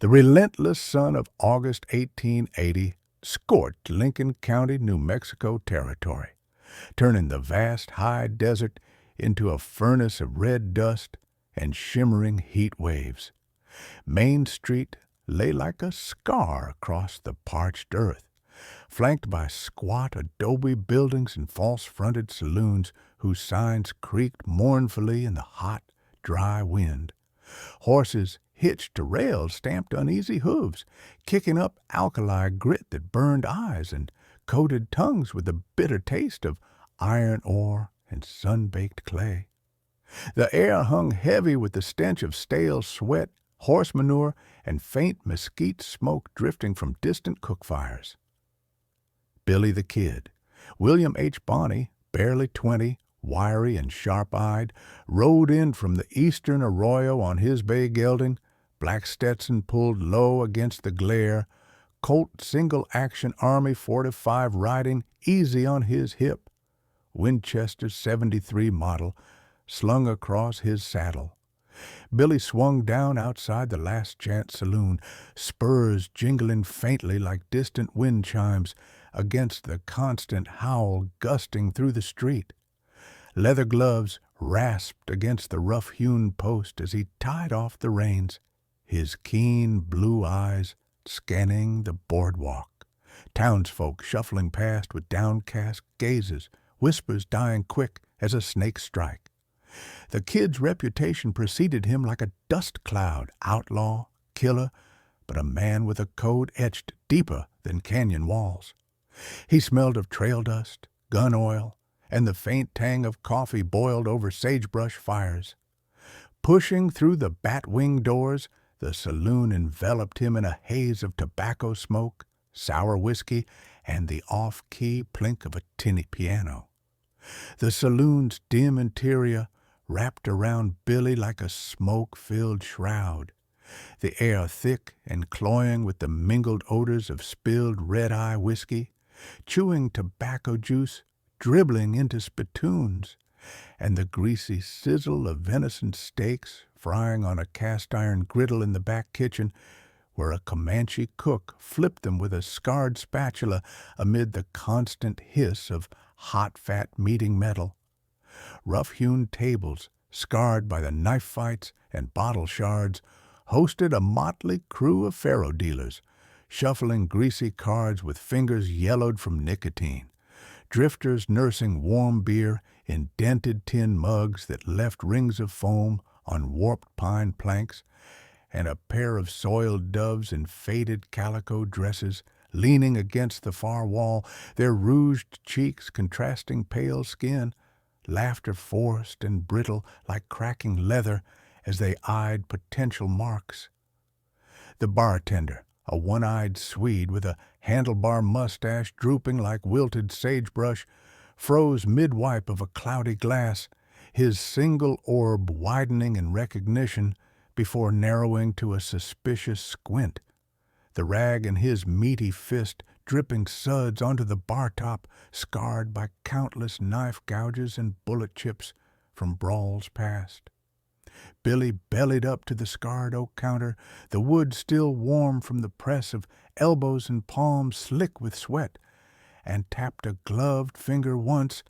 The relentless sun of August 1880 scorched Lincoln County, New Mexico territory, turning the vast high desert into a furnace of red dust and shimmering heat waves. Main Street lay like a scar across the parched earth, flanked by squat adobe buildings and false-fronted saloons whose signs creaked mournfully in the hot, dry wind. Horses hitched to rails stamped uneasy hooves, kicking up alkali grit that burned eyes and coated tongues with the bitter taste of iron ore and sun-baked clay. The air hung heavy with the stench of stale sweat, horse manure, and faint mesquite smoke drifting from distant cook fires. Billy the Kid, William H. Bonney, barely 20, wiry and sharp-eyed, rode in from the eastern arroyo on his bay gelding, black Stetson pulled low against the glare, Colt single-action Army .45 riding easy on his hip, Winchester '73 model slung across his saddle. Billy swung down outside the Last Chance Saloon, spurs jingling faintly like distant wind chimes against the constant howl gusting through the street. Leather gloves rasped against the rough-hewn post as he tied off the reins, his keen blue eyes scanning the boardwalk. Townsfolk shuffling past with downcast gazes, whispers dying quick as a snake strike. The Kid's reputation preceded him like a dust cloud, outlaw, killer, but a man with a code etched deeper than canyon walls. He smelled of trail dust, gun oil, and the faint tang of coffee boiled over sagebrush fires. Pushing through the bat-wing doors, the saloon enveloped him in a haze of tobacco smoke, sour whiskey, and the off-key plink of a tinny piano. The saloon's dim interior wrapped around Billy like a smoke-filled shroud, the air thick and cloying with the mingled odors of spilled red-eye whiskey, chewing tobacco juice dribbling into spittoons, and the greasy sizzle of venison steaks frying on a cast-iron griddle in the back kitchen where a Comanche cook flipped them with a scarred spatula amid the constant hiss of hot-fat meeting metal. Rough-hewn tables, scarred by the knife fights and bottle shards, hosted a motley crew of faro dealers, shuffling greasy cards with fingers yellowed from nicotine, drifters nursing warm beer in dented tin mugs that left rings of foam on warped pine planks, and a pair of soiled doves in faded calico dresses leaning against the far wall, their rouged cheeks contrasting pale skin, laughter forced and brittle like cracking leather as they eyed potential marks. The bartender, a one-eyed Swede with a handlebar mustache drooping like wilted sagebrush, froze mid-wipe of a cloudy glass, his single orb widening in recognition before narrowing to a suspicious squint, the rag in his meaty fist dripping suds onto the bar top, scarred by countless knife gouges and bullet chips from brawls past. Billy bellied up to the scarred oak counter, the wood still warm from the press of elbows and palms slick with sweat, and tapped a gloved finger once,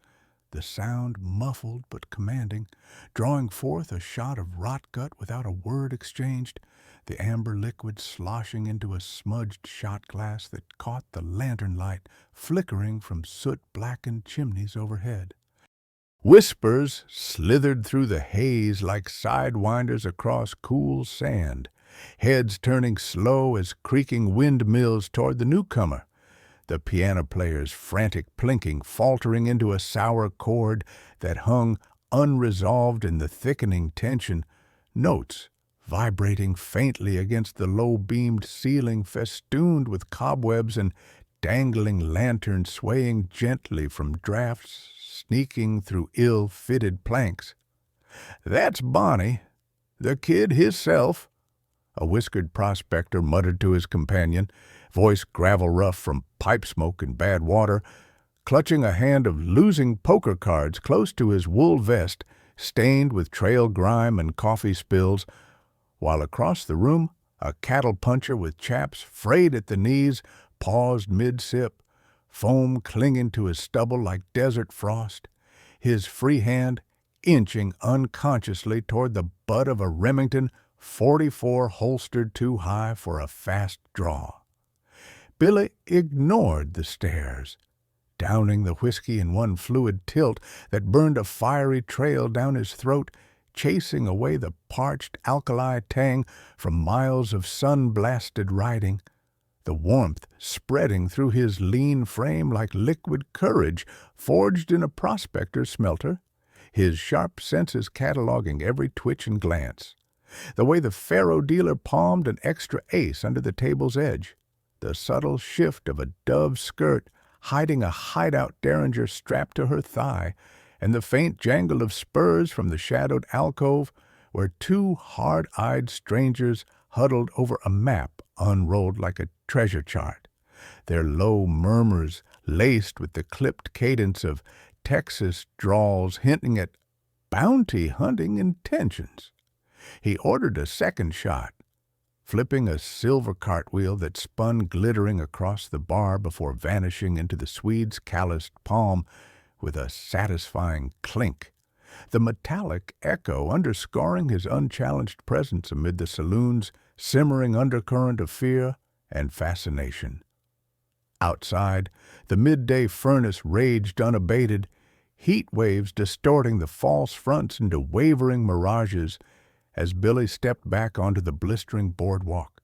the sound muffled but commanding, drawing forth a shot of rot gut without a word exchanged, the amber liquid sloshing into a smudged shot glass that caught the lantern light flickering from soot-blackened chimneys overhead. Whispers slithered through the haze like sidewinders across cool sand, heads turning slow as creaking windmills toward the newcomer, the piano player's frantic plinking faltering into a sour chord that hung unresolved in the thickening tension, notes vibrating faintly against the low-beamed ceiling festooned with cobwebs and dangling lanterns swaying gently from drafts sneaking through ill-fitted planks. "That's Bonnie, the Kid hisself," a whiskered prospector muttered to his companion, voice gravel-rough from pipe smoke and bad water, clutching a hand of losing poker cards close to his wool vest, stained with trail grime and coffee spills, while across the room A cattle puncher with chaps frayed at the knees paused mid-sip, foam clinging to his stubble like desert frost, his free hand inching unconsciously toward the butt of a Remington .44 holstered too high for a fast draw. Billy ignored the stares, downing the whiskey in one fluid tilt that burned a fiery trail down his throat, chasing away the parched alkali tang from miles of sun-blasted riding, the warmth spreading through his lean frame like liquid courage forged in a prospector's smelter, his sharp senses cataloging every twitch and glance. The way the faro dealer palmed an extra ace under the table's edge, the subtle shift of a dove's skirt hiding a hideout derringer strapped to her thigh, and the faint jangle of spurs from the shadowed alcove where two hard-eyed strangers huddled over a map unrolled like a treasure chart, their low murmurs laced with the clipped cadence of Texas drawls hinting at bounty hunting intentions. He ordered a second shot, flipping a silver cartwheel that spun glittering across the bar before vanishing into the Swede's calloused palm with a satisfying clink, the metallic echo underscoring his unchallenged presence amid the saloon's simmering undercurrent of fear and fascination. Outside, the midday furnace raged unabated, heat waves distorting the false fronts into wavering mirages as Billy stepped back onto the blistering boardwalk,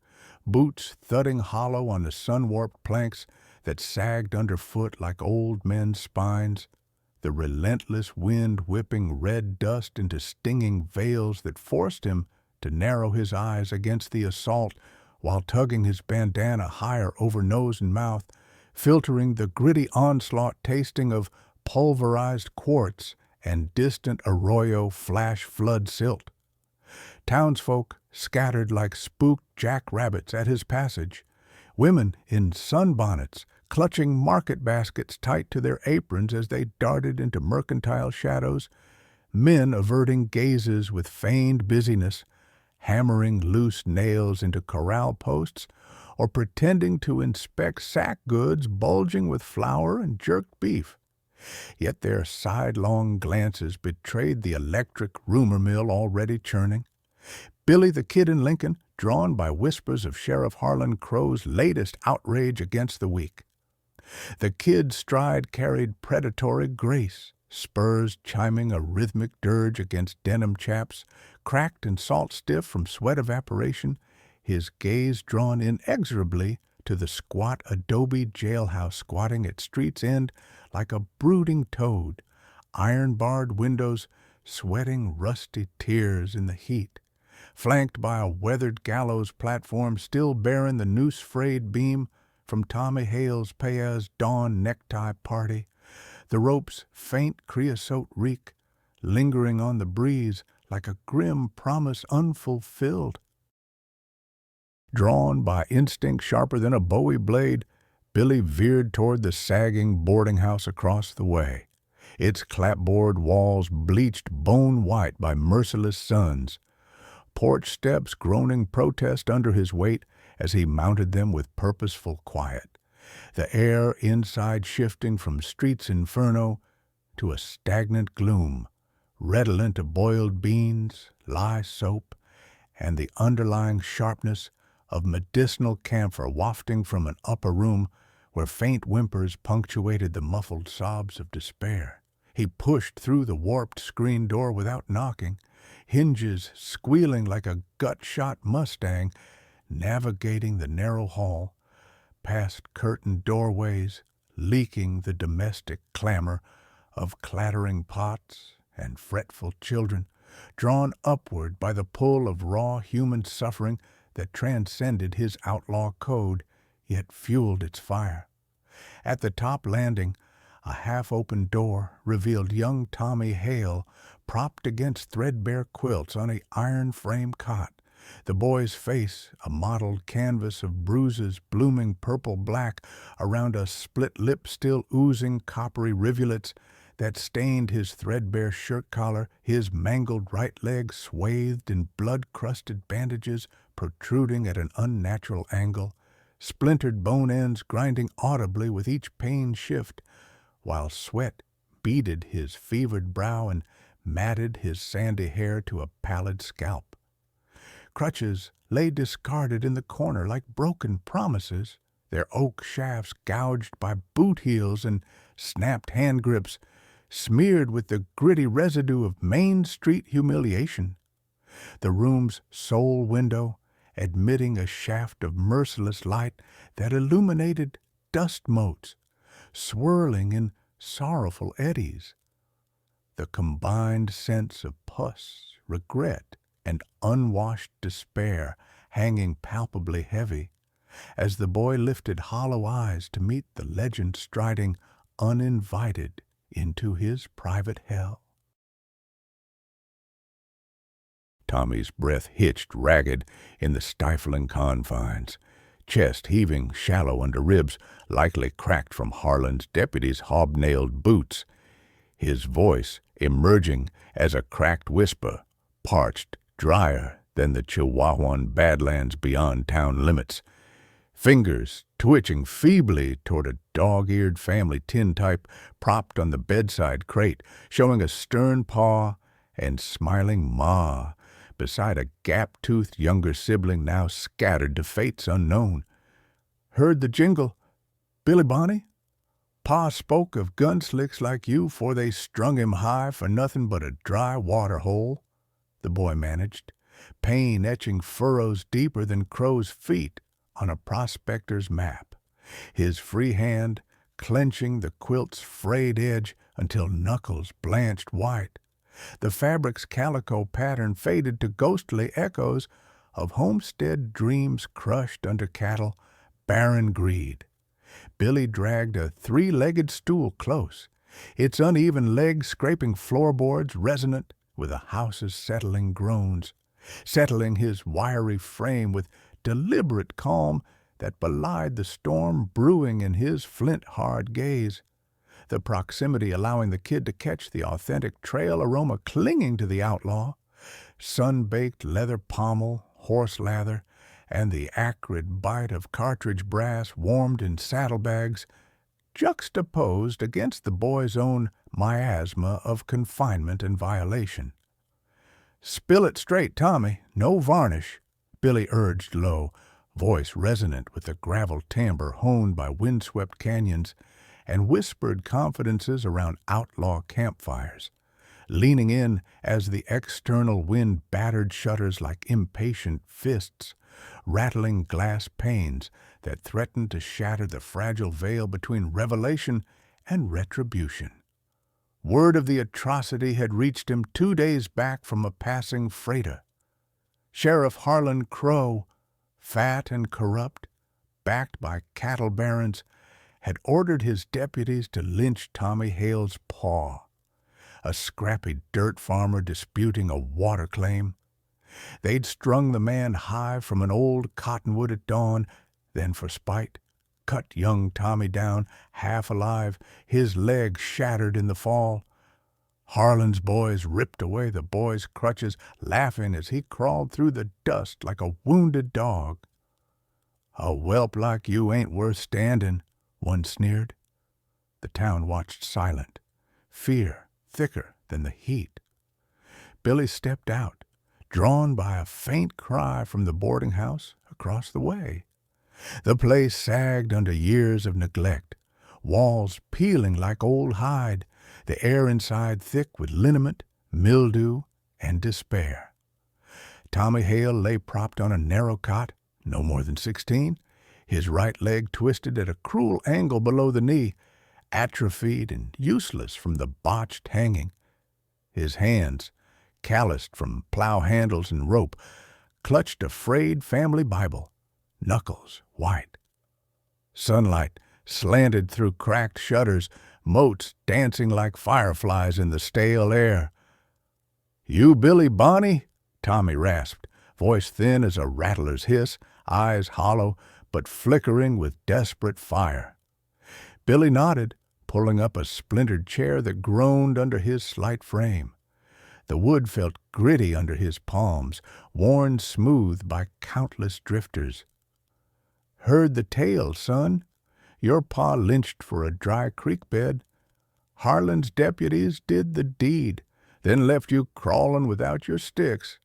boots thudding hollow on the sun-warped planks that sagged underfoot like old men's spines, the relentless wind whipping red dust into stinging veils that forced him to narrow his eyes against the assault while tugging his bandana higher over nose and mouth, filtering the gritty onslaught tasting of pulverized quartz and distant arroyo flash flood silt. Townsfolk scattered like spooked jackrabbits at his passage, women in sunbonnets clutching market baskets tight to their aprons as they darted into mercantile shadows, men averting gazes with feigned busyness, hammering loose nails into corral posts, or pretending to inspect sack goods bulging with flour and jerked beef. Yet their sidelong glances betrayed the electric rumor mill already churning. Billy the Kid in Lincoln, drawn by whispers of Sheriff Harlan Crow's latest outrage against the weak. The Kid's stride carried predatory grace, spurs chiming a rhythmic dirge against denim chaps, cracked and salt-stiff from sweat evaporation, his gaze drawn inexorably to the squat adobe jailhouse squatting at street's end like a brooding toad, iron-barred windows sweating rusty tears in the heat, flanked by a weathered gallows platform still bearing the noose-frayed beam from Tommy Hale's Paez dawn necktie party, the rope's faint creosote reek lingering on the breeze like a grim promise unfulfilled. Drawn by instinct sharper than a Bowie blade, Billy veered toward the sagging boarding house across the way, its clapboard walls bleached bone-white by merciless suns, porch steps groaning protest under his weight as he mounted them with purposeful quiet, the air inside shifting from street's inferno to a stagnant gloom, redolent of boiled beans, lye soap, and the underlying sharpness of medicinal camphor wafting from an upper room where faint whimpers punctuated the muffled sobs of despair. He pushed through the warped screen door without knocking, hinges squealing like a gut-shot Mustang, navigating the narrow hall, past curtained doorways, leaking the domestic clamor of clattering pots and fretful children, drawn upward by the pull of raw human suffering that transcended his outlaw code, yet fueled its fire. At the top landing, a half-open door revealed young Tommy Hale propped against threadbare quilts on an iron-frame cot, the boy's face a mottled canvas of bruises blooming purple-black around a split lip still oozing coppery rivulets that stained his threadbare shirt collar, his mangled right leg swathed in blood-crusted bandages protruding at an unnatural angle, splintered bone ends grinding audibly with each pain shift, while sweat beaded his fevered brow and matted his sandy hair to a pallid scalp. Crutches lay discarded in the corner like broken promises, their oak shafts gouged by boot heels and snapped hand grips, smeared with the gritty residue of Main Street humiliation. The room's sole window, admitting a shaft of merciless light that illuminated dust motes, swirling in sorrowful eddies. The combined sense of pus, regret, and unwashed despair hanging palpably heavy, as the boy lifted hollow eyes to meet the legend striding uninvited into his private hell. Tommy's breath hitched ragged in the stifling confines, chest heaving shallow under ribs likely cracked from Harlan's deputy's hobnailed boots, his voice emerging as a cracked whisper, parched, drier than the Chihuahuan badlands beyond town limits, fingers twitching feebly toward a dog-eared family tintype propped on the bedside crate, showing a stern paw and smiling ma beside a gap-toothed younger sibling now scattered to fates unknown. Heard the jingle, Billy Bonnie? Pa spoke of gunslicks like you 'fore they strung him high for nothing but a dry water hole, the boy managed, pain etching furrows deeper than crow's feet on a prospector's map, his free hand clenching the quilt's frayed edge until knuckles blanched white. The fabric's calico pattern faded to ghostly echoes of homestead dreams crushed under cattle, barren greed. Billy dragged a three-legged stool close, its uneven legs scraping floorboards resonant with a house's settling groans, settling his wiry frame with deliberate calm that belied the storm brewing in his flint-hard gaze, the proximity allowing the kid to catch the authentic trail aroma clinging to the outlaw, sun-baked leather pommel, horse lather, and the acrid bite of cartridge brass warmed in saddlebags, juxtaposed against the boy's own miasma of confinement and violation. "Spill it straight, Tommy, no varnish," Billy urged low, voice resonant with the gravel timbre honed by windswept canyons and whispered confidences around outlaw campfires, leaning in as the external wind battered shutters like impatient fists, rattling glass panes that threatened to shatter the fragile veil between revelation and retribution. Word of the atrocity had reached him 2 days back from a passing freighter. Sheriff Harlan Crow, fat and corrupt, backed by cattle barons, had ordered his deputies to lynch Tommy Hale's paw, a scrappy dirt farmer disputing a water claim. They'd strung the man high from an old cottonwood at dawn, then for spite, cut young Tommy down, half alive, his leg shattered in the fall. Harlan's boys ripped away the boy's crutches, laughing as he crawled through the dust like a wounded dog. "A whelp like you ain't worth standing," one sneered. The town watched silent, fear thicker than the heat. Billy stepped out, drawn by a faint cry from the boarding house across the way. The place sagged under years of neglect, walls peeling like old hide, the air inside thick with liniment, mildew, and despair. Tommy Hale lay propped on a narrow cot, no more than 16, his right leg twisted at a cruel angle below the knee, atrophied and useless from the botched hanging. His hands, calloused from plow handles and rope, clutched a frayed family Bible, knuckles white. Sunlight slanted through cracked shutters, motes dancing like fireflies in the stale air. "You Billy Bonnie?" Tommy rasped, voice thin as a rattler's hiss, eyes hollow but flickering with desperate fire. Billy nodded, pulling up a splintered chair that groaned under his slight frame. The wood felt gritty under his palms, worn smooth by countless drifters. "Heard the tale, son. Your pa lynched for a dry creek bed. Harlan's deputies did the deed, then left you crawling without your sticks.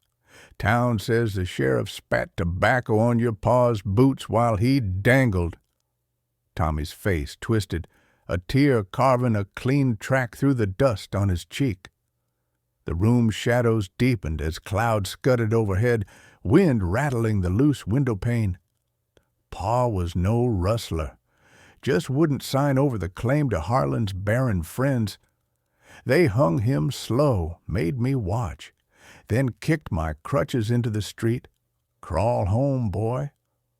Town says the sheriff spat tobacco on your pa's boots while he dangled." Tommy's face twisted, a tear carving a clean track through the dust on his cheek. The room's shadows deepened as clouds scudded overhead, wind rattling the loose window pane. Pa was no rustler. Just wouldn't sign over the claim to Harlan's barren friends. They hung him slow, made me watch, then kicked my crutches into the street. "Crawl home, boy,"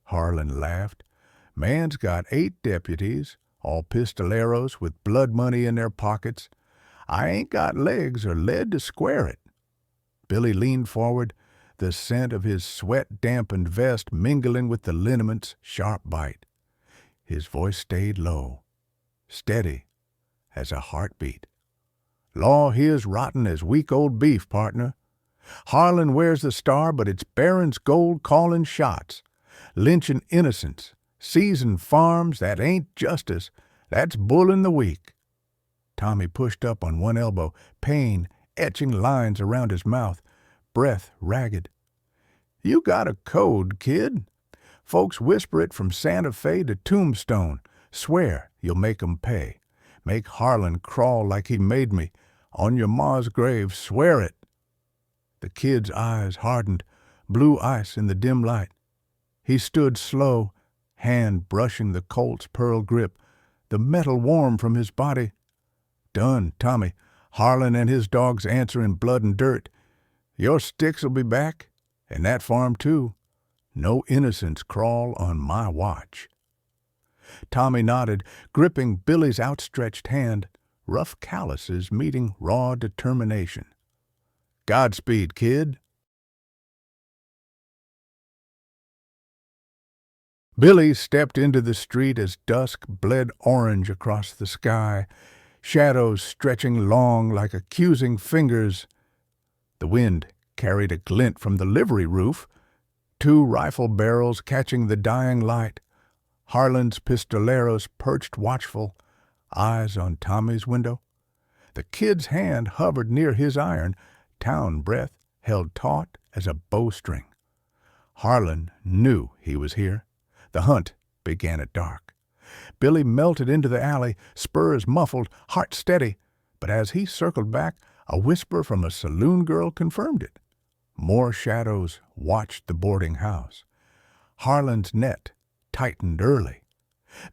Harlan laughed. "Man's got 8 deputies, all pistoleros with blood money in their pockets. I ain't got legs or lead to square it." Billy leaned forward, the scent of his sweat-dampened vest mingling with the lineament's sharp bite. His voice stayed low, steady as a heartbeat. "Law here's rotten as week old beef, partner. Harlan wears the star, but it's Barron's gold calling shots, lynching innocents, seizing farms. That ain't justice. That's bulling the weak." Tommy pushed up on one elbow, pain etching lines around his mouth, breath ragged. "You got a code, kid. Folks whisper it from Santa Fe to Tombstone. Swear you'll make 'em pay. Make Harlan crawl like he made me. On your ma's grave, swear it." The kid's eyes hardened, blue ice in the dim light. He stood slow, hand brushing the Colt's pearl grip, the metal warm from his body. "Done, Tommy. Harlan and his dogs answer in blood and dirt. Your sticks'll be back, and that farm too. No innocents crawl on my watch." Tommy nodded, gripping Billy's outstretched hand, rough calluses meeting raw determination. "Godspeed, kid." Billy stepped into the street as dusk bled orange across the sky, shadows stretching long like accusing fingers. The wind carried a glint from the livery roof, 2 rifle barrels catching the dying light. Harlan's pistoleros perched watchful, eyes on Tommy's window. The kid's hand hovered near his iron, town breath held taut as a bowstring. Harlan knew he was here. The hunt began at dark. Billy melted into the alley, spurs muffled, heart steady, but as he circled back, a whisper from a saloon girl confirmed it. More shadows watched the boarding house. Harlan's net tightened early.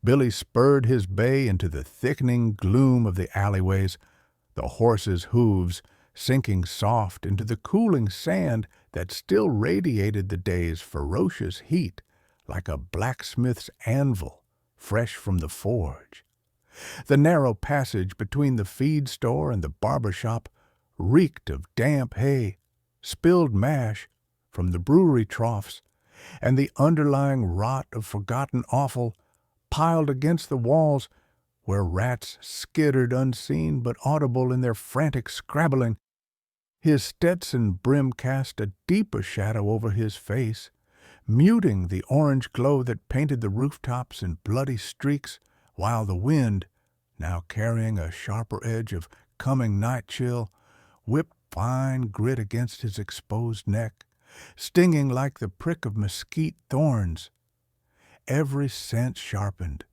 Billy spurred his bay into the thickening gloom of the alleyways, the horses' hooves sinking soft into the cooling sand that still radiated the day's ferocious heat like a blacksmith's anvil fresh from the forge. The narrow passage between the feed store and the barber shop reeked of damp hay, spilled mash from the brewery troughs, and the underlying rot of forgotten offal piled against the walls where rats skittered unseen but audible in their frantic scrabbling. His Stetson brim cast a deeper shadow over his face, muting the orange glow that painted the rooftops in bloody streaks, while the wind, now carrying a sharper edge of coming night chill, whipped fine grit against his exposed neck, stinging like the prick of mesquite thorns. Every sense sharpened.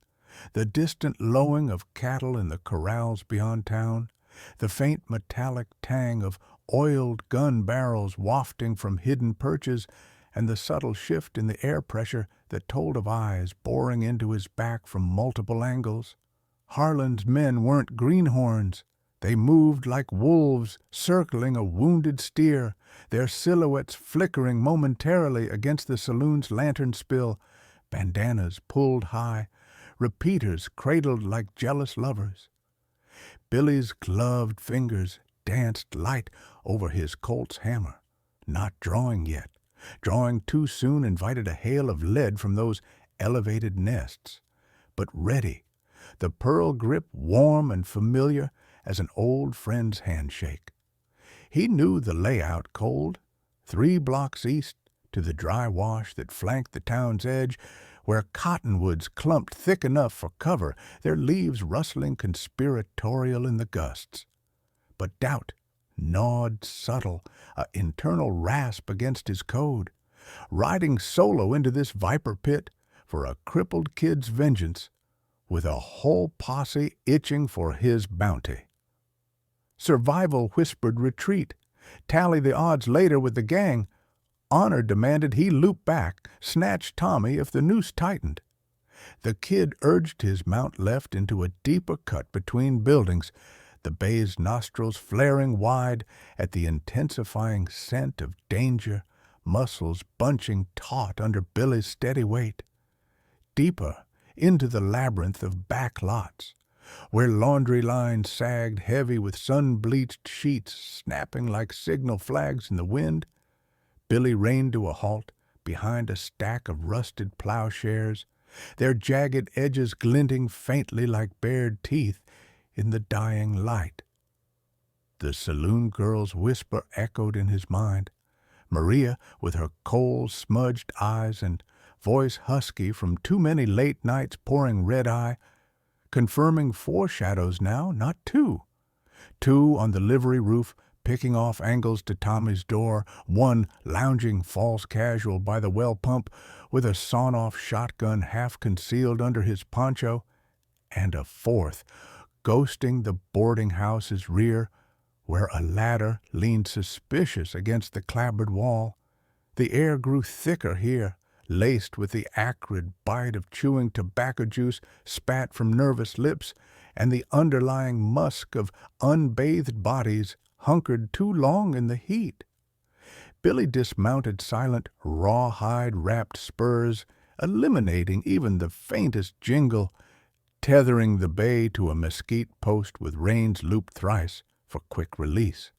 The distant lowing of cattle in the corrals beyond town, the faint metallic tang of oiled gun barrels wafting from hidden perches, and the subtle shift in the air pressure that told of eyes boring into his back from multiple angles. Harlan's men weren't greenhorns. They moved like wolves circling a wounded steer, their silhouettes flickering momentarily against the saloon's lantern spill, bandanas pulled high, repeaters cradled like jealous lovers. Billy's gloved fingers danced light over his Colt's hammer, not drawing yet. Drawing too soon invited a hail of lead from those elevated nests. But ready, the pearl grip warm and familiar as an old friend's handshake. He knew the layout cold, 3 blocks east to the dry wash that flanked the town's edge, where cottonwoods clumped thick enough for cover, their leaves rustling conspiratorial in the gusts. But doubt gnawed subtle, a internal rasp against his code. Riding solo into this viper pit for a crippled kid's vengeance, with a whole posse itching for his bounty. Survival whispered retreat. Tally the odds later with the gang. Honor demanded he loop back, snatch Tommy if the noose tightened. The kid urged his mount left into a deeper cut between buildings, the bay's nostrils flaring wide at the intensifying scent of danger, muscles bunching taut under Billy's steady weight. Deeper into the labyrinth of back lots, where laundry lines sagged heavy with sun-bleached sheets snapping like signal flags in the wind, Billy reined to a halt behind a stack of rusted plowshares, their jagged edges glinting faintly like bared teeth in the dying light. The saloon girl's whisper echoed in his mind. Maria, with her coal-smudged eyes and voice husky from too many late nights pouring red-eye, confirming 4 shadows now, not 2. 2 on the livery roof, picking off angles to Tommy's door, 1 lounging false casual by the well pump with a sawn-off shotgun half concealed under his poncho, and a 4th ghosting the boarding house's rear, where a ladder leaned suspicious against the clapboard wall. The air grew thicker here, laced with the acrid bite of chewing tobacco juice spat from nervous lips and the underlying musk of unbathed bodies hunkered too long in the heat. Billy dismounted silent, rawhide-wrapped spurs, eliminating even the faintest jingle, tethering the bay to a mesquite post with reins looped thrice for quick release.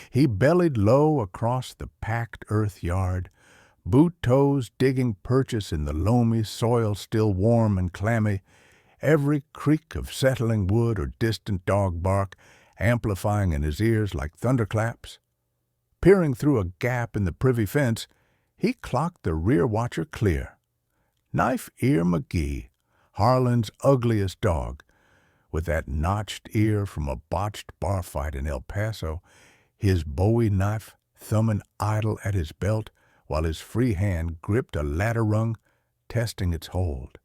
He bellied low across the packed earth yard, boot toes digging purchase in the loamy soil still warm and clammy, every creak of settling wood or distant dog bark amplifying in his ears like thunderclaps. Peering through a gap in the privy fence, he clocked the rear watcher clear. Knife Ear McGee, Harlan's ugliest dog, with that notched ear from a botched bar fight in El Paso, his Bowie knife thumbing idle at his belt while his free hand gripped a ladder rung, testing its hold.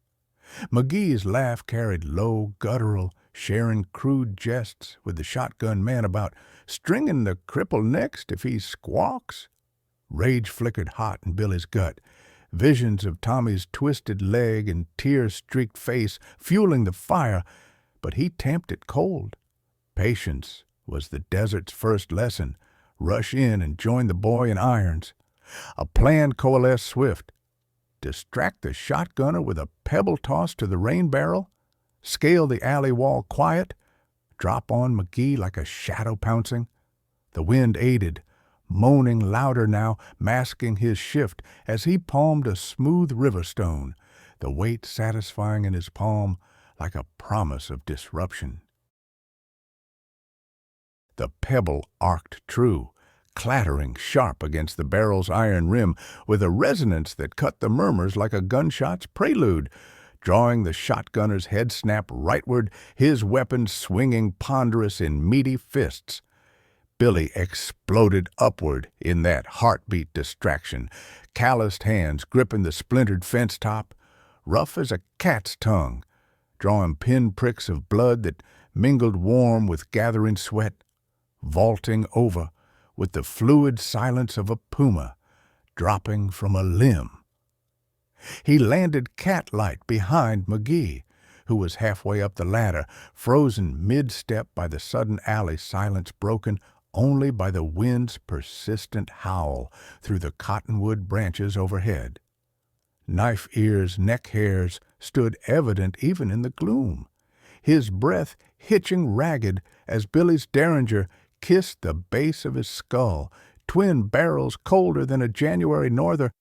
McGee's laugh carried low, guttural, sharing crude jests with the shotgun man about stringing the cripple next if he squawks. Rage flickered hot in Billy's gut, visions of Tommy's twisted leg and tear-streaked face fueling the fire, but he tamped it cold. Patience was the desert's first lesson. Rush in and join the boy in irons. A plan coalesced swift. Distract the shotgunner with a pebble toss to the rain barrel, scale the alley wall quiet, drop on McGee like a shadow pouncing. The wind aided, moaning louder now, masking his shift as he palmed a smooth river stone, the weight satisfying in his palm like a promise of disruption. The pebble arced true, clattering sharp against the barrel's iron rim with a resonance that cut the murmurs like a gunshot's prelude, drawing the shotgunner's head snap rightward, his weapon swinging ponderous in meaty fists. Billy exploded upward in that heartbeat distraction, calloused hands gripping the splintered fence top, rough as a cat's tongue, drawing pin-pricks of blood that mingled warm with gathering sweat, vaulting over with the fluid silence of a puma dropping from a limb. He landed cat-light behind McGee, who was halfway up the ladder, frozen mid-step by the sudden alley silence broken only by the wind's persistent howl through the cottonwood branches overhead. Knife Ear's neck hairs stood evident even in the gloom, his breath hitching ragged as Billy's derringer kissed the base of his skull, twin barrels colder than a January norther,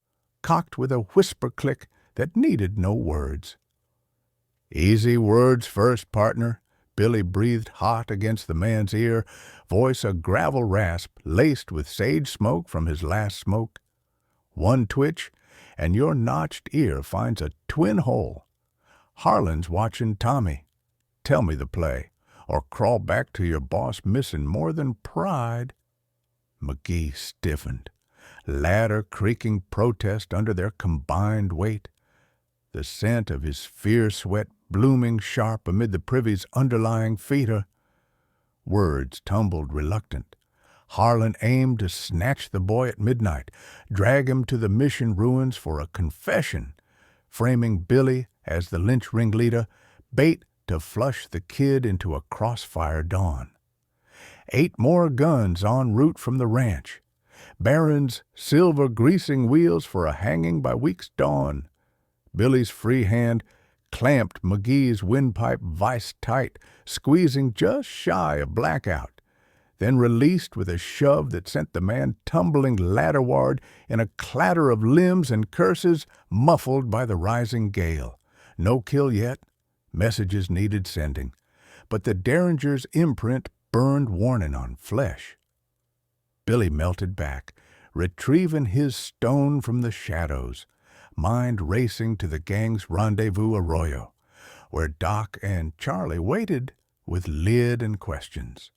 cocked with a whisper click that needed no words. "Easy words first, partner," Billy breathed hot against the man's ear, voice a gravel rasp laced with sage smoke from his last smoke. One twitch, and your notched ear finds a twin hole. Harlan's watching Tommy. Tell me the play, or crawl back to your boss missing more than pride. McGee stiffened, ladder creaking protest under their combined weight. The scent of his fierce sweat blooming sharp amid the privy's underlying fetor. Words tumbled reluctant. Harlan aimed to snatch the boy at midnight, drag him to the mission ruins for a confession, framing Billy as the lynch ringleader, bait to flush the kid into a crossfire dawn. 8 more guns en route from the ranch. Barron's silver greasing wheels for a hanging by week's dawn. Billy's free hand clamped McGee's windpipe vice tight, squeezing just shy of blackout, then released with a shove that sent the man tumbling ladderward in a clatter of limbs and curses muffled by the rising gale. No kill yet. Messages needed sending. But the Derringer's imprint burned warning on flesh. Billy melted back, retrieving his stone from the shadows, mind racing to the gang's rendezvous arroyo, where Doc and Charlie waited with lid and questions.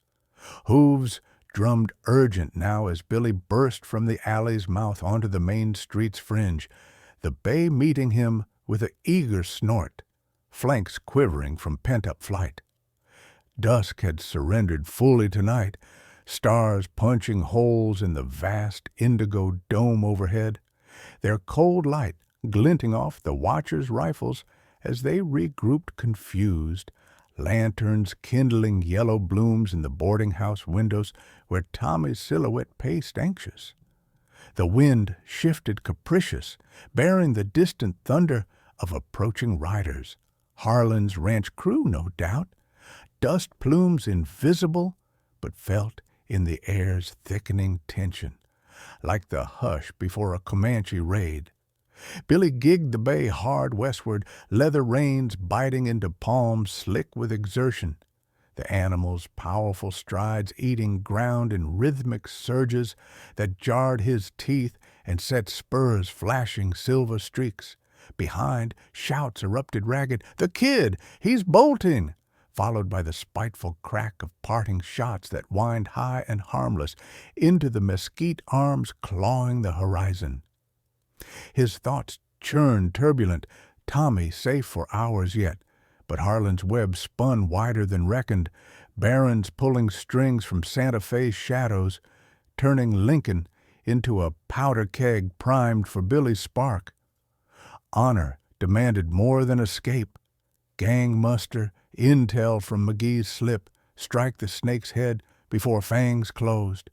Hooves drummed urgent now as Billy burst from the alley's mouth onto the main street's fringe, the bay meeting him with an eager snort, flanks quivering from pent-up flight. Dusk had surrendered fully tonight, stars punching holes in the vast indigo dome overhead, their cold light glinting off the watchers' rifles as they regrouped confused, lanterns kindling yellow blooms in the boarding-house windows where Tommy's silhouette paced anxious. The wind shifted capricious, bearing the distant thunder of approaching riders. Harlan's ranch crew, no doubt, dust plumes invisible but felt in the air's thickening tension, like the hush before a Comanche raid. Billy gigged the bay hard westward, leather reins biting into palms slick with exertion, the animal's powerful strides eating ground in rhythmic surges that jarred his teeth and set spurs flashing silver streaks. Behind, shouts erupted ragged, "The kid! He's bolting!" followed by the spiteful crack of parting shots that whined high and harmless into the mesquite arms clawing the horizon. His thoughts churned turbulent, Tommy safe for hours yet, but Harlan's web spun wider than reckoned, Barron's pulling strings from Santa Fe's shadows, turning Lincoln into a powder keg primed for Billy's spark. Honor demanded more than escape. Gang muster, intel from McGee's slip, strike the snake's head before fangs closed.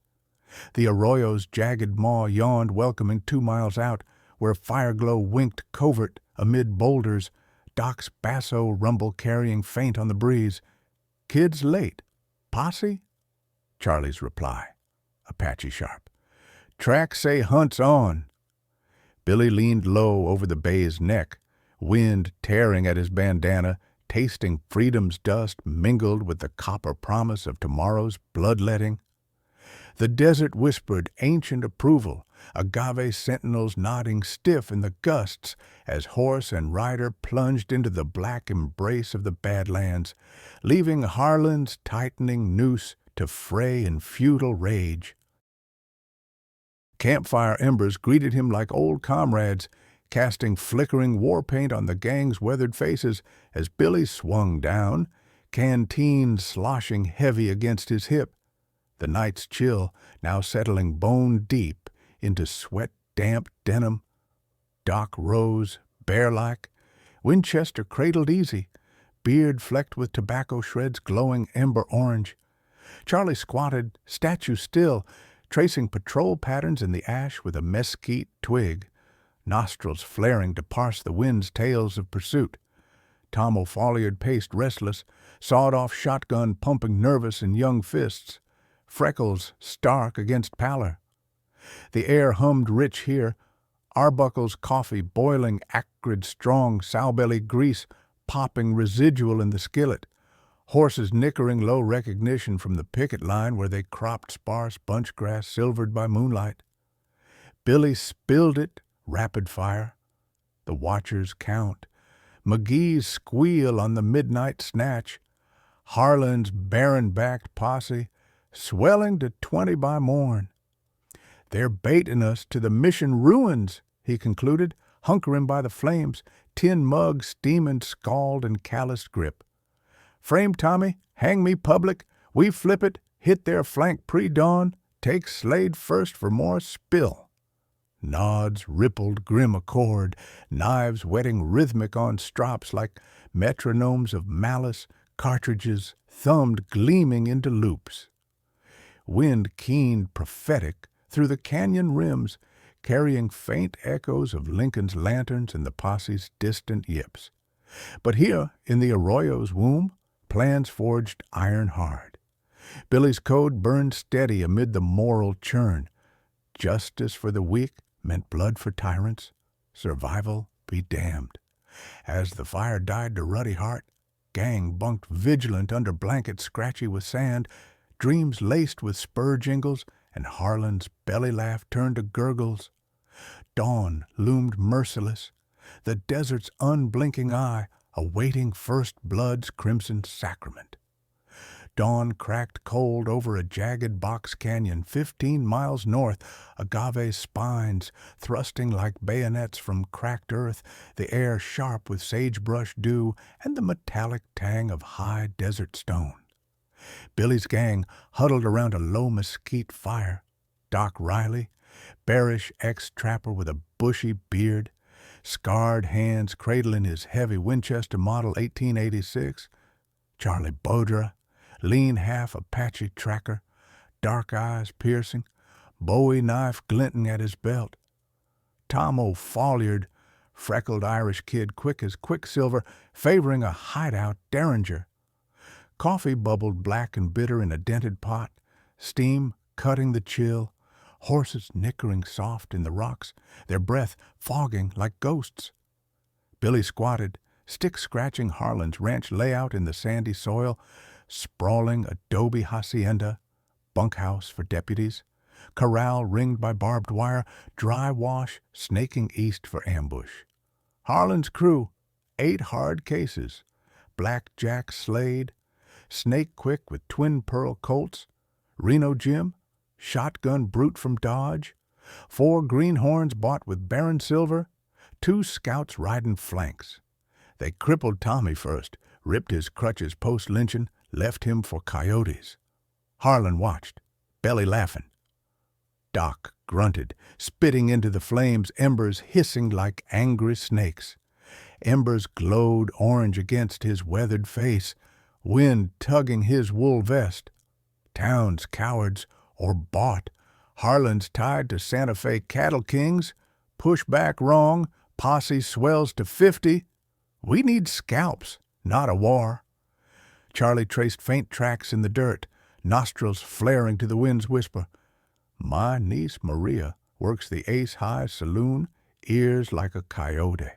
The arroyo's jagged maw yawned welcoming 2 miles out, where fireglow winked covert amid boulders, Doc's basso rumble carrying faint on the breeze. "Kid's late. Posse?" Charlie's reply, Apache sharp. "Tracks say hunt's on." Billy leaned low over the bay's neck, wind tearing at his bandana, tasting freedom's dust mingled with the copper promise of tomorrow's bloodletting. The desert whispered ancient approval, agave sentinels nodding stiff in the gusts as horse and rider plunged into the black embrace of the Badlands, leaving Harlan's tightening noose to fray in futile rage. Campfire embers greeted him like old comrades, casting flickering war paint on the gang's weathered faces as Billy swung down, canteen sloshing heavy against his hip, the night's chill now settling bone-deep into sweat-damp denim. Doc rose, bear-like, Winchester cradled easy, beard flecked with tobacco shreds glowing ember orange. Charlie squatted, statue still, tracing patrol patterns in the ash with a mesquite twig, nostrils flaring to parse the wind's tales of pursuit. Tom O'Folliard paced restless, sawed-off shotgun pumping nervous in young fists, freckles stark against pallor. The air hummed rich here, Arbuckle's coffee boiling acrid strong sow-belly grease popping residual in the skillet, Horses nickering low recognition from the picket line where they cropped sparse bunch grass silvered by moonlight. Billy spilled it, rapid fire. The watchers count. McGee's squeal on the midnight snatch. Harlan's barren-backed posse, swelling to 20 by morn. They're baiting us to the mission ruins, he concluded, hunkering by the flames, tin mug steaming scald and calloused grip. Frame Tommy, hang me public, we flip it, hit their flank pre-dawn, take Slade first for more spill. Nods rippled grim accord, knives whetting rhythmic on strops like metronomes of malice, cartridges thumbed gleaming into loops. Wind keened prophetic through the canyon rims, carrying faint echoes of Lincoln's lanterns and the posse's distant yips. But here, in the arroyo's womb, plans forged iron hard. Billy's code burned steady amid the moral churn. Justice for the weak meant blood for tyrants. Survival be damned. As the fire died to ruddy heart, gang bunked vigilant under blankets scratchy with sand, dreams laced with spur jingles, and Harlan's belly laugh turned to gurgles. Dawn loomed merciless, the desert's unblinking eye awaiting first blood's crimson sacrament. Dawn cracked cold over a jagged box canyon 15 miles north, agave spines thrusting like bayonets from cracked earth, the air sharp with sagebrush dew and the metallic tang of high desert stone. Billy's gang huddled around a low mesquite fire. Doc Riley, bearish ex-trapper with a bushy beard, scarred hands cradling his heavy Winchester Model 1886, Charlie Bodra, lean half Apache tracker, dark eyes piercing, Bowie knife glinting at his belt. Tom O'Folliard, freckled Irish kid quick as quicksilver, favoring a hideout derringer. Coffee bubbled black and bitter in a dented pot, steam cutting the chill, horses nickering soft in the rocks, their breath fogging like ghosts. Billy squatted, stick-scratching Harlan's ranch layout in the sandy soil, sprawling adobe hacienda, bunkhouse for deputies, corral ringed by barbed wire, dry wash snaking east for ambush. Harlan's crew, 8 hard cases, Blackjack Slade, Snake Quick with twin pearl Colts, Reno Jim, shotgun brute from Dodge, 4 greenhorns bought with Baron Silver, 2 scouts riding flanks. They crippled Tommy first, ripped his crutches post-lynching, left him for coyotes. Harlan watched, belly laughing. Doc grunted, spitting into the flames, embers hissing like angry snakes. Embers glowed orange against his weathered face, wind tugging his wool vest. Towns cowards or bought, Harlan's tied to Santa Fe cattle kings, push back wrong, posse swells to 50. We need scalps, not a war. Charlie traced faint tracks in the dirt, nostrils flaring to the wind's whisper. My niece Maria works the Ace High Saloon, ears like a coyote.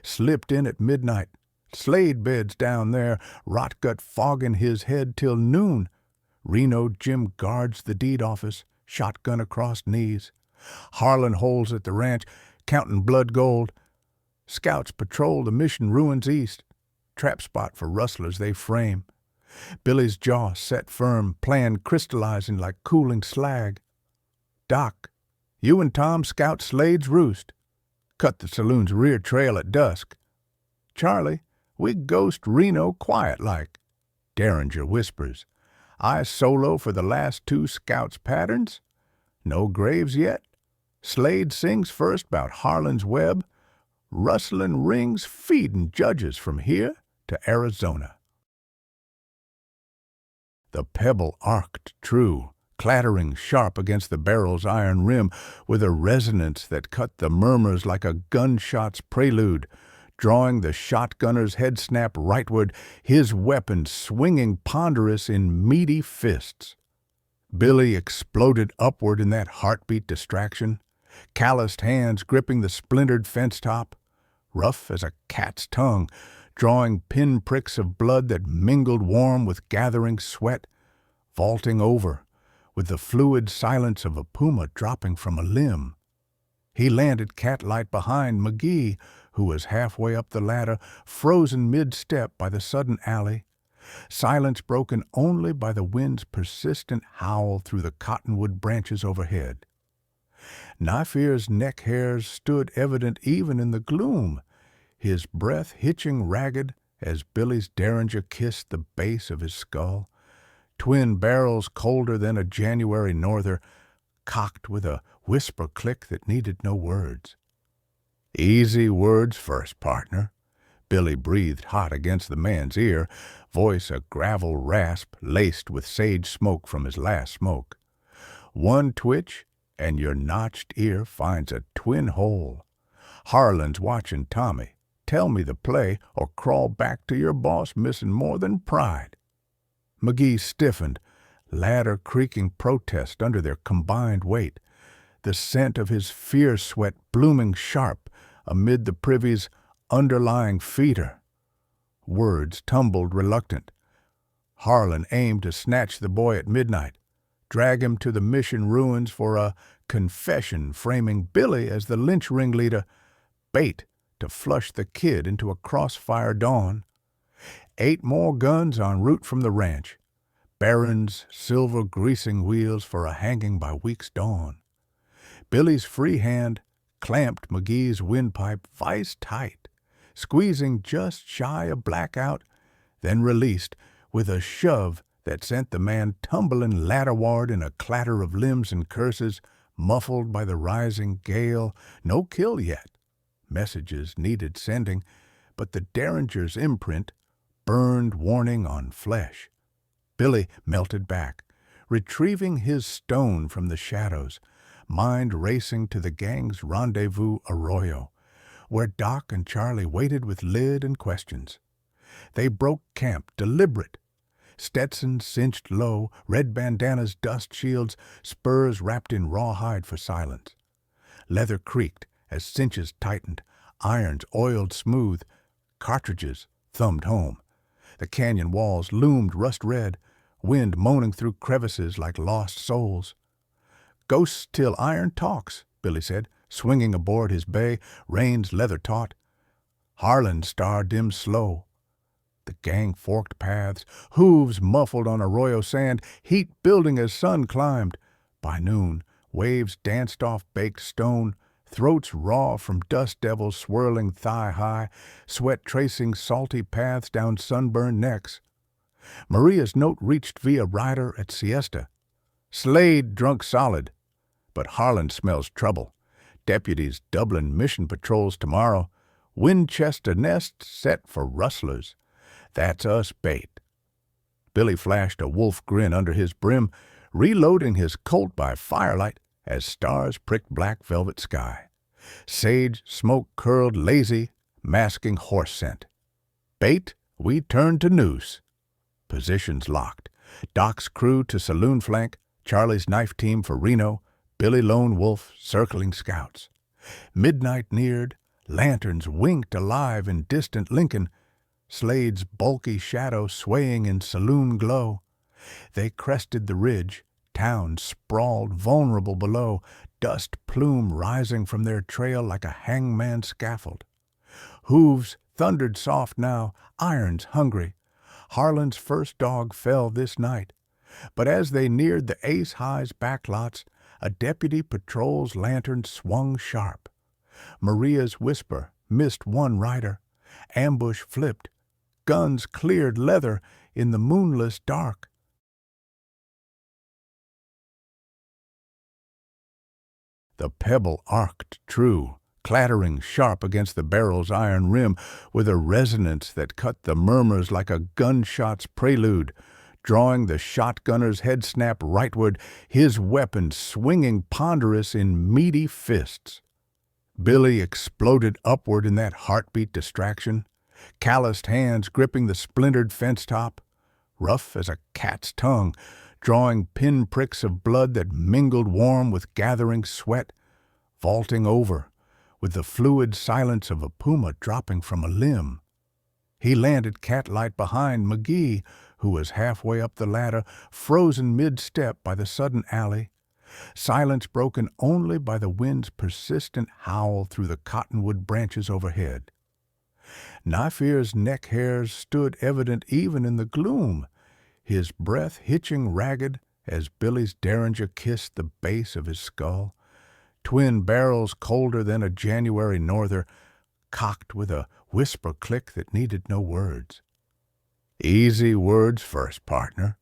Slipped in at midnight, Slade beds down there, rotgut fogging his head till noon. Reno Jim guards the deed office, shotgun across knees. Harlan holes at the ranch, counting blood gold. Scouts patrol the mission ruins east, trap spot for rustlers they frame. Billy's jaw set firm, plan crystallizing like cooling slag. Doc, you and Tom scout Slade's roost. Cut the saloon's rear trail at dusk. Charlie, we ghost Reno quiet-like. Derringer whispers, I solo for the last 2 scouts' patterns. No graves yet. Slade sings first 'bout Harlan's web. Rustling rings feeding judges from here to Arizona. The pebble arced true, clattering sharp against the barrel's iron rim with a resonance that cut the murmurs like a gunshot's prelude, drawing the shotgunner's head snap rightward, his weapon swinging ponderous in meaty fists. Billy exploded upward in that heartbeat distraction, calloused hands gripping the splintered fence top, rough as a cat's tongue, drawing pinpricks of blood that mingled warm with gathering sweat, vaulting over, with the fluid silence of a puma dropping from a limb. He landed cat-light behind McGee, who was halfway up the ladder, frozen mid-step by the sudden alley, silence broken only by the wind's persistent howl through the cottonwood branches overhead. Nafir's neck hairs stood evident even in the gloom, his breath hitching ragged as Billy's derringer kissed the base of his skull, twin barrels colder than a January norther, cocked with a whisper click that needed no words. "Easy words first, partner." Billy breathed hot against the man's ear, voice a gravel rasp laced with sage smoke from his last smoke. "One twitch, and your notched ear finds a twin hole. Harlan's watching Tommy. Tell me the play, or crawl back to your boss missing more than pride." McGee stiffened, ladder creaking protest under their combined weight, the scent of his fear sweat blooming sharp amid the privy's underlying feeder. Words tumbled reluctant. Harlan aimed to snatch the boy at midnight, drag him to the mission ruins for a confession framing Billy as the lynch ringleader, bait to flush the kid into a crossfire dawn. 8 more guns en route from the ranch, Barron's silver greasing wheels for a hanging by week's dawn. Billy's free hand clamped McGee's windpipe vice tight, squeezing just shy of blackout, then released with a shove that sent the man tumbling ladderward in a clatter of limbs and curses, muffled by the rising gale. No kill yet. Messages needed sending, but the derringer's imprint burned warning on flesh. Billy melted back, retrieving his stone from the shadows, mind racing to the gang's rendezvous arroyo, where Doc and Charlie waited with lid and questions. They broke camp deliberate, Stetsons cinched low, red bandanas, dust shields, spurs wrapped in rawhide for silence. Leather creaked as cinches tightened, irons oiled smooth, cartridges thumbed home. The canyon walls loomed rust-red, wind moaning through crevices like lost souls. "Ghosts till iron talks," Billy said, swinging aboard his bay, reins leather-taut. Harlan's star dimmed slow. The gang forked paths, hooves muffled on arroyo sand, heat building as sun climbed. By noon, waves danced off baked stone, throats raw from dust devils swirling thigh-high, sweat tracing salty paths down sunburned necks. Maria's note reached via rider at siesta. "Slade drunk solid, but Harlan smells trouble. Deputies doubling mission patrols tomorrow. Winchester nest set for rustlers. That's us bait." Billy flashed a wolf grin under his brim, reloading his Colt by firelight as stars pricked black velvet sky. Sage smoke curled lazy, masking horse scent. Bait, we turned to noose. Positions locked. Doc's crew to saloon flank, Charlie's knife team for Reno, Billy Lone Wolf circling scouts. Midnight neared, lanterns winked alive in distant Lincoln, Slade's bulky shadow swaying in saloon glow. They crested the ridge, town sprawled vulnerable below, dust plume rising from their trail like a hangman's scaffold. Hooves thundered soft now, irons hungry. Harlan's first dog fell this night. But as they neared the Ace High's backlots, a deputy patrol's lantern swung sharp. Maria's whisper missed one rider. Ambush flipped. Guns cleared leather in the moonless dark. The pebble arced true, clattering sharp against the barrel's iron rim with a resonance that cut the murmurs like a gunshot's prelude, drawing the shotgunner's head snap rightward, his weapon swinging ponderous in meaty fists. Billy exploded upward in that heartbeat distraction, calloused hands gripping the splintered fence top, rough as a cat's tongue, drawing pinpricks of blood that mingled warm with gathering sweat, vaulting over, with the fluid silence of a puma dropping from a limb. He landed cat-light behind McGee, who was halfway up the ladder, frozen mid-step by the sudden alley, silence broken only by the wind's persistent howl through the cottonwood branches overhead. Nafir's neck hairs stood evident even in the gloom, his breath hitching ragged as Billy's derringer kissed the base of his skull, twin barrels colder than a January norther, cocked with a whisper click that needed no words. "Easy words first, partner,"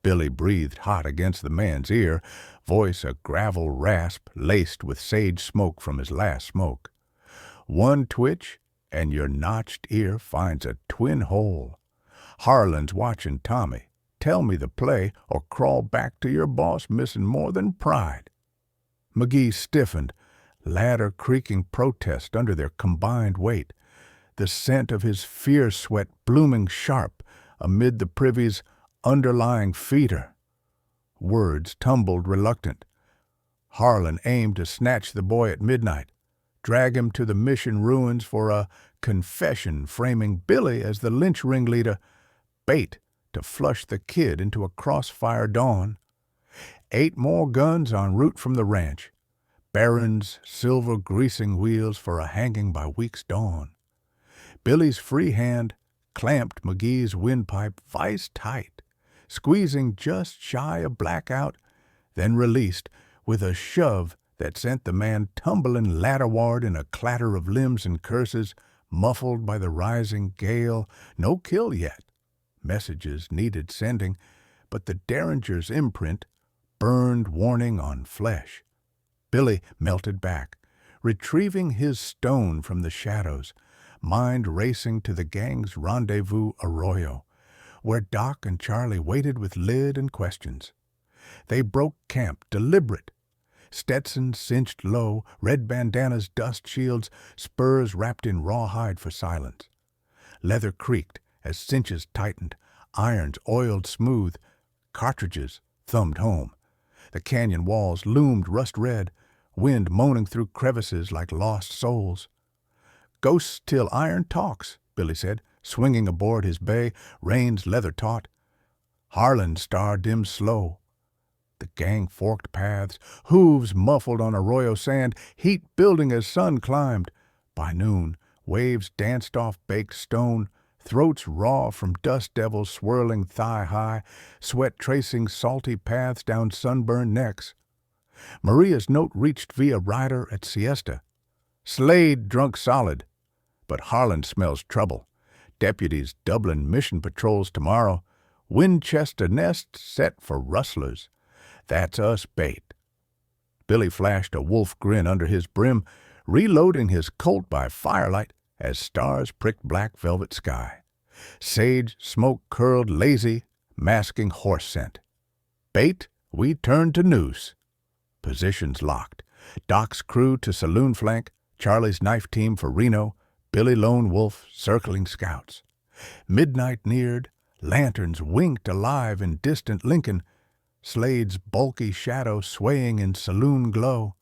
Billy breathed hot against the man's ear, voice a gravel rasp laced with sage smoke from his last smoke. "One twitch, and your notched ear finds a twin hole. Harlan's watching Tommy. Tell me the play, or crawl back to your boss missing more than pride." McGee stiffened, ladder creaking protest under their combined weight, the scent of his fear sweat blooming sharp amid the privy's underlying feeder. Words tumbled reluctant. Harlan aimed to snatch the boy at midnight, drag him to the mission ruins for a confession framing Billy as the lynch ringleader, bait to flush the kid into a crossfire dawn. 8 more guns en route from the ranch, Barron's silver greasing wheels for a hanging by week's dawn. Billy's free hand clamped McGee's windpipe vice tight, squeezing just shy of blackout, then released with a shove that sent the man tumbling ladderward in a clatter of limbs and curses, muffled by the rising gale. No kill yet. Messages needed sending, but the derringer's imprint burned warning on flesh. Billy melted back, retrieving his stone from the shadows, mind racing to the gang's rendezvous arroyo, where Doc and Charlie waited with lid and questions. They broke camp deliberate, Stetsons cinched low, red bandanas, dust shields, spurs wrapped in rawhide for silence. Leather creaked as cinches tightened, irons oiled smooth, cartridges thumbed home. The canyon walls loomed rust-red, wind moaning through crevices like lost souls. "Ghosts till iron talks," Billy said, swinging aboard his bay, reins leather taut. Harlan's star dimmed slow. The gang forked paths, hooves muffled on arroyo sand, heat building as sun climbed. By noon, waves danced off baked stone, throats raw from dust devils swirling thigh-high, sweat tracing salty paths down sunburned necks. Maria's note reached via rider at siesta. "Slade drunk solid, but Harlan smells trouble. Deputies doubling mission patrols tomorrow. Winchester nest set for rustlers. That's us bait." Billy flashed a wolf grin under his brim, reloading his Colt by firelight as stars pricked black velvet sky. Sage smoke curled lazy, masking horse scent. Bait, we turned to noose. Positions locked. Doc's crew to saloon flank, Charlie's knife team for Reno, Billy Lone Wolf circling scouts. Midnight neared, lanterns winked alive in distant Lincoln, Slade's bulky shadow swaying in saloon glow.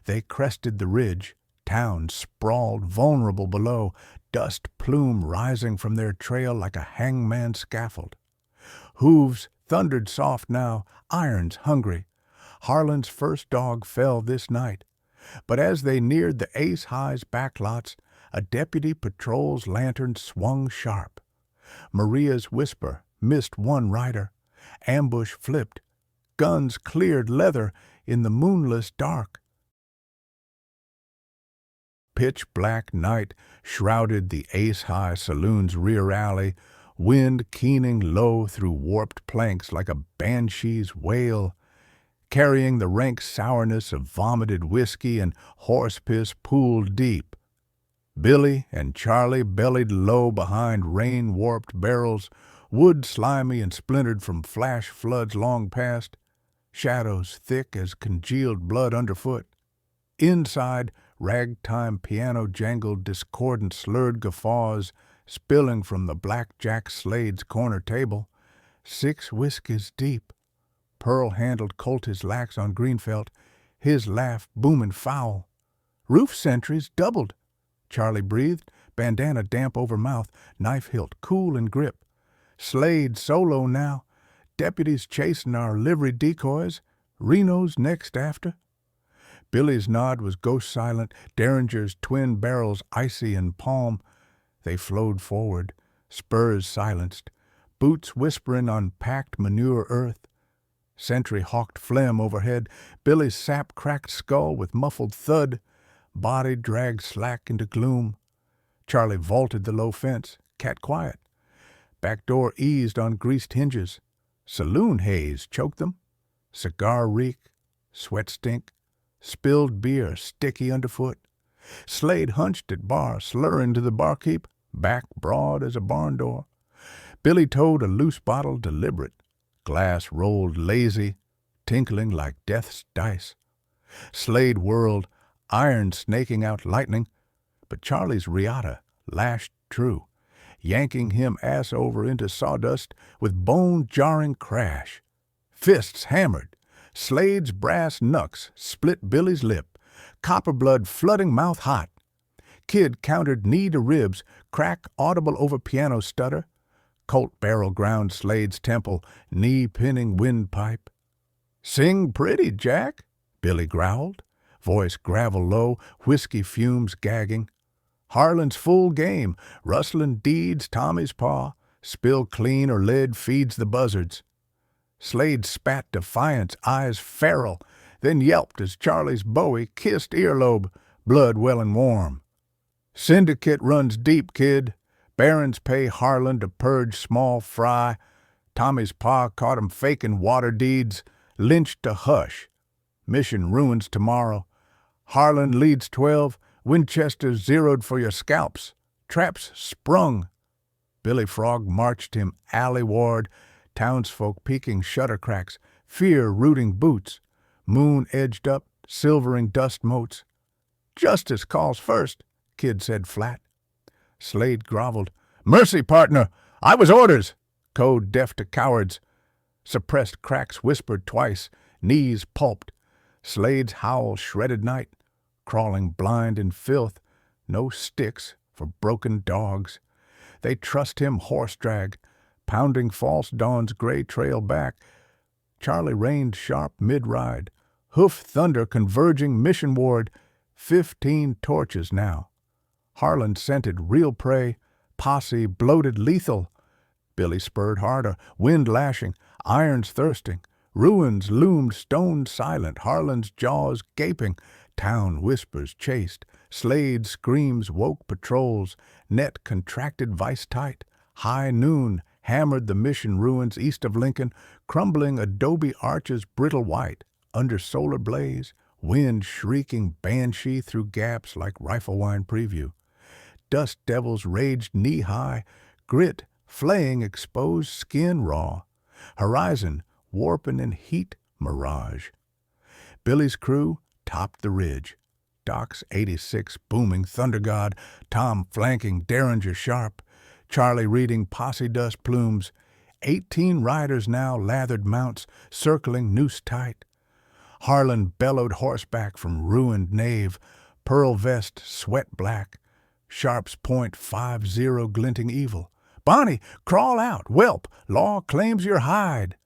They crested the ridge, town sprawled vulnerable below, dust plume rising from their trail like a hangman's scaffold. Hooves thundered soft now, irons hungry. Harlan's first dog fell this night. But as they neared the Ace High's backlots, a deputy patrol's lantern swung sharp. Maria's whisper missed one rider. Ambush flipped. Guns cleared leather in the moonless dark. Pitch-black night shrouded the Ace High saloon's rear alley, wind keening low through warped planks like a banshee's wail, carrying the rank sourness of vomited whiskey and horse piss pooled deep. Billy and Charlie bellied low behind rain-warped barrels, wood slimy and splintered from flash floods long past, shadows thick as congealed blood underfoot. Inside, ragtime piano jangled discordant slurred guffaws spilling from the blackjack Slade's corner table, 6 whiskeys deep. Pearl-handled Colt his lax on Greenfelt, his laugh booming foul. Roof sentries doubled, Charlie breathed, bandana damp over mouth, knife hilt cool in grip. Slade solo now. Deputies chasing our livery decoys. Reno's next after. Billy's nod was ghost silent, Derringer's twin barrels icy in palm. They flowed forward, spurs silenced, boots whispering on packed manure earth. Sentry hawked phlegm overhead, Billy's sap-cracked skull with muffled thud, body dragged slack into gloom. Charlie vaulted the low fence, cat quiet. Back door eased on greased hinges. Saloon haze choked them. Cigar reek, sweat stink, spilled beer sticky underfoot. Slade hunched at bar, slurring to the barkeep, back broad as a barn door. Billy towed a loose bottle deliberate. Glass rolled lazy, tinkling like death's dice. Slade whirled, iron snaking out lightning, but Charlie's riata lashed true, yanking him ass over into sawdust with bone-jarring crash. Fists hammered. Slade's brass knucks split Billy's lip, copper blood flooding mouth hot. Kid countered knee to ribs, crack audible over piano stutter. Colt barrel ground Slade's temple, knee-pinning windpipe. "Sing pretty, Jack," Billy growled, voice gravel low, whiskey fumes gagging. Harlan's full game, rustling deeds Tommy's paw, spill clean or lead feeds the buzzards. Slade spat defiance, eyes feral, then yelped as Charlie's Bowie kissed earlobe, blood welling warm. "Syndicate runs deep, kid. Barons pay Harlan to purge small fry. Tommy's pa caught 'em faking water deeds, lynched to hush. Mission ruins tomorrow. Harlan leads 12, Winchester zeroed for your scalps. Traps sprung." Billy Frog marched him alley-ward, townsfolk peeking shutter cracks, fear rooting boots, moon edged up, silvering dust motes. "Justice calls first," Kid said flat. Slade groveled. "Mercy, partner! I was orders!" Code deaf to cowards. Suppressed cracks whispered twice, knees pulped. Slade's howl shredded night, crawling blind in filth. No sticks for broken dogs. They trussed him horse-drag, pounding false dawn's gray trail back. Charlie reined sharp mid-ride, hoof thunder converging mission-ward. 15 torches now. Harlan scented real prey, posse bloated lethal. Billy spurred harder, wind lashing, irons thirsting. Ruins loomed stone silent, Harlan's jaws gaping. Town whispers chased, Slade screams woke patrols. Net contracted vice tight. High noon hammered the mission ruins east of Lincoln, crumbling adobe arches brittle white. Under solar blaze, wind shrieking banshee through gaps like rifle wine preview. Dust devils raged knee-high, grit flaying exposed skin raw. Horizon warping in heat mirage. Billy's crew topped the ridge. Doc's 86 booming Thunder God, Tom flanking Derringer sharp, Charlie reading posse dust plumes. 18 riders now lathered mounts, circling noose tight. Harlan bellowed horseback from ruined nave, pearl vest sweat black. Sharp's point 50 glinting evil. "Bonnie, crawl out, whelp, law claims your hide."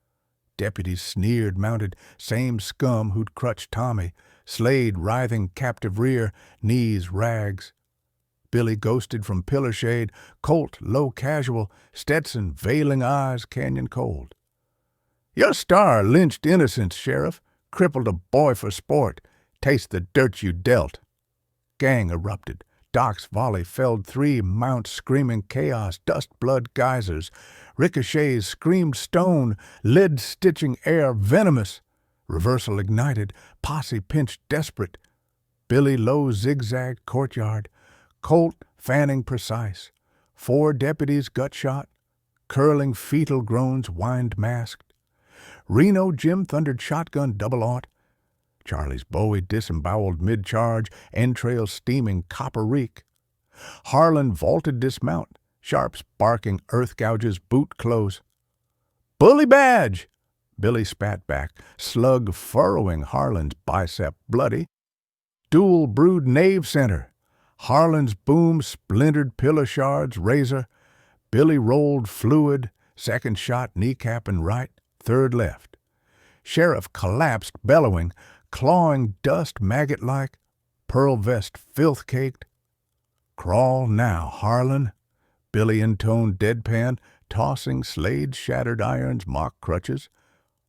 Deputies sneered mounted, same scum who'd crutched Tommy. Slade writhing captive rear, knees rags. Billy ghosted from pillar shade, Colt low casual, Stetson veiling eyes canyon cold. "Your star lynched innocence, Sheriff, crippled a boy for sport. Taste the dirt you dealt." Gang erupted. Doc's volley felled 3 mounts screaming chaos, dust blood geysers. Ricochets screamed stone, lead stitching air venomous. Reversal ignited, posse pinched desperate. Billy low zigzagged courtyard, Colt fanning precise. 4 deputies gut shot, curling fetal groans whined masked. Reno Jim thundered shotgun double-aught. Charlie's Bowie disemboweled mid-charge, entrails steaming copper reek. Harlan vaulted dismount, Sharp's barking earth gouges boot close. "Bully badge!" Billy spat back, slug furrowing Harlan's bicep bloody. "Dual brood knave center. Harlan's boom splintered pillar shards, razor. Billy rolled fluid, second shot, kneecap and right, third left. Sheriff collapsed, bellowing, clawing dust maggot-like, pearl vest filth-caked. Crawl now, Harlan, Billy intoned deadpan, tossing Slade-shattered irons, mock crutches.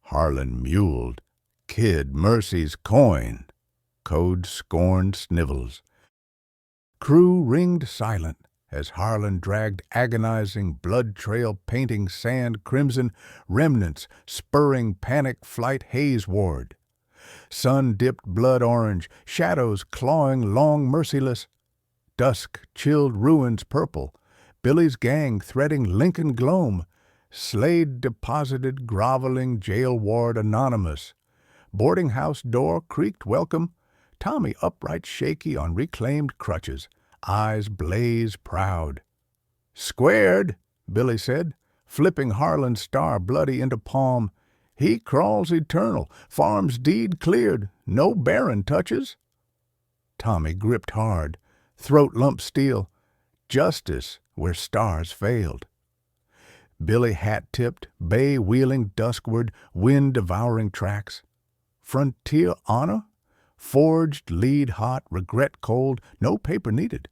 Harlan muled. Kid Mercy's coin. Code scorned snivels. Crew ringed silent as Harlan dragged agonizing blood trail painting sand crimson, remnants spurring panic flight hazeward. Sun-dipped blood orange, shadows clawing long merciless. Dusk chilled ruins purple, Billy's gang threading Lincoln gloam. Slade deposited groveling jail ward anonymous. Boarding house door creaked welcome. Tommy upright shaky on reclaimed crutches, eyes blaze proud. "Squared," Billy said, flipping Harlan's star bloody into palm. "He crawls eternal, farm's deed cleared, no baron touches." Tommy gripped hard, throat lump steel. Justice where stars failed. Billy hat-tipped, bay wheeling duskward, wind-devouring tracks. Frontier honor? Forged, lead hot, regret cold, no paper needed.